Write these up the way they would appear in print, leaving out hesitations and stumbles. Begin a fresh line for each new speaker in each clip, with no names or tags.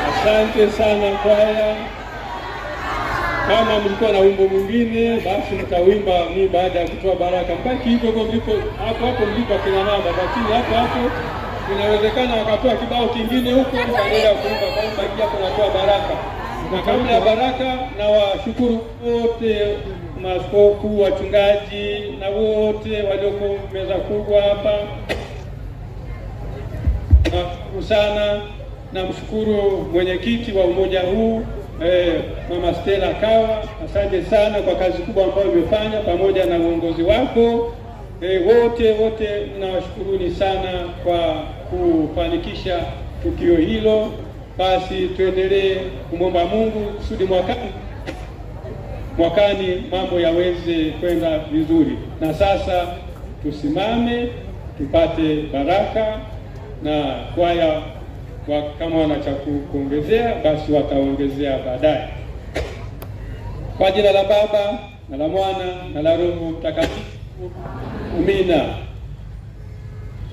Asante sana kwaya. Kama mlikuwa na wimbo mwingine basi mtawimba ni baada ya kutoa baraka. Mpaki hivyo mlipo hapo mlipo kina mama, lakini hapo inawezekana wakatoa kibao kingine huko mkaendelea kuimba kwa sababu hapo natoa baraka. Na kabla ya baraka na washukuru wote maaskofu, wachungaji na wote walioko meza kubwa hapa. Nashukuru sana. Namshukuru mwenyekiti wa umoja huu Mama Stella Kawa, asante sana kwa kazi kubwa ambayo umefanya pamoja na uongozi wako. Wote ninawashukuruni sana kwa kufanikisha tukio hilo. Basi tuendelee kumwomba Mungu kusudi mwakani mambo yaweze kwenda vizuri. Na sasa tusimame tupate baraka, na kwaya kama wana cha kuongezea basi wataongezea baadaye. Kwa jina la Baba na la Mwana na la Roho Mtakatifu. Amina.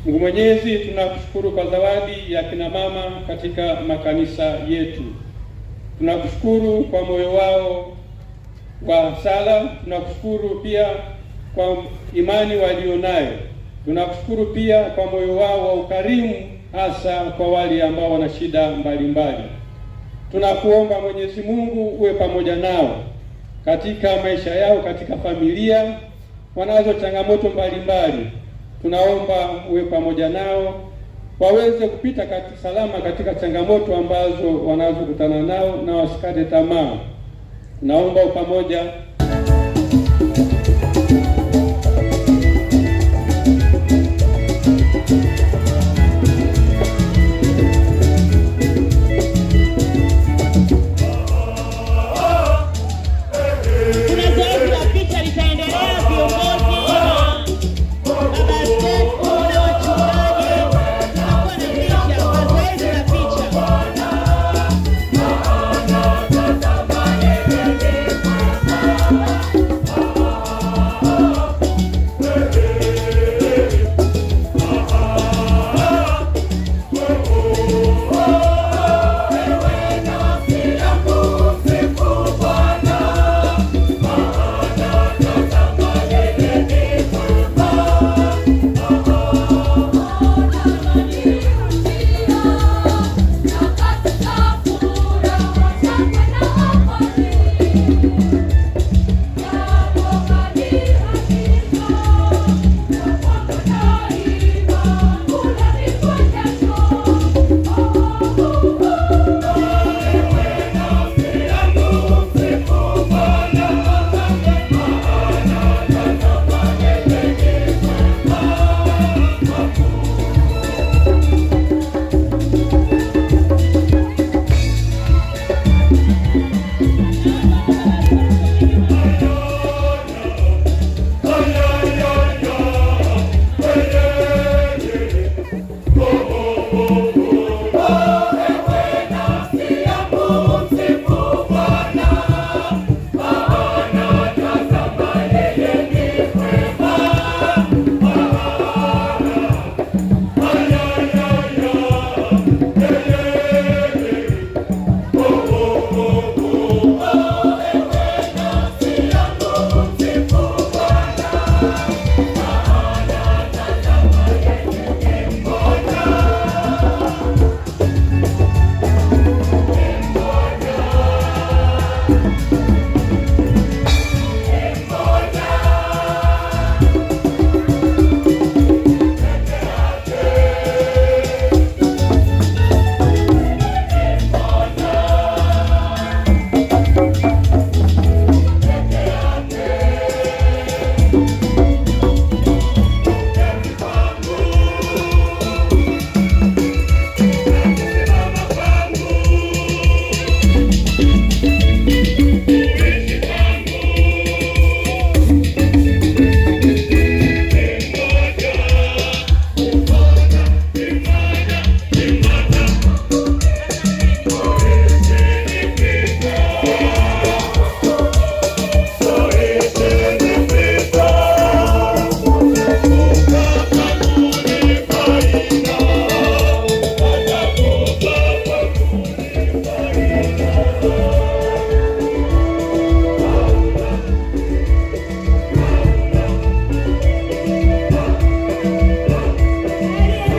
Mungu Mwenyezi, tunakushukuru kwa zawadi ya kina mama katika makanisa yetu. Tunakushukuru kwa moyo wao wa sala, tunakushukuru pia kwa imani walionayo. Tunakushukuru pia kwa moyo wao wa ukarimu, hasa kwa wale ambao wana shida mbalimbali. Tunakuomba Mwenyezi Mungu uwe pamoja nao katika maisha yao, katika familia wanazo changamoto mbalimbali. Tunaomba uwe pamoja nao waweze kupita salama katika changamoto ambazo wanazokutana nao na wasikate tamaa. Naomba pamoja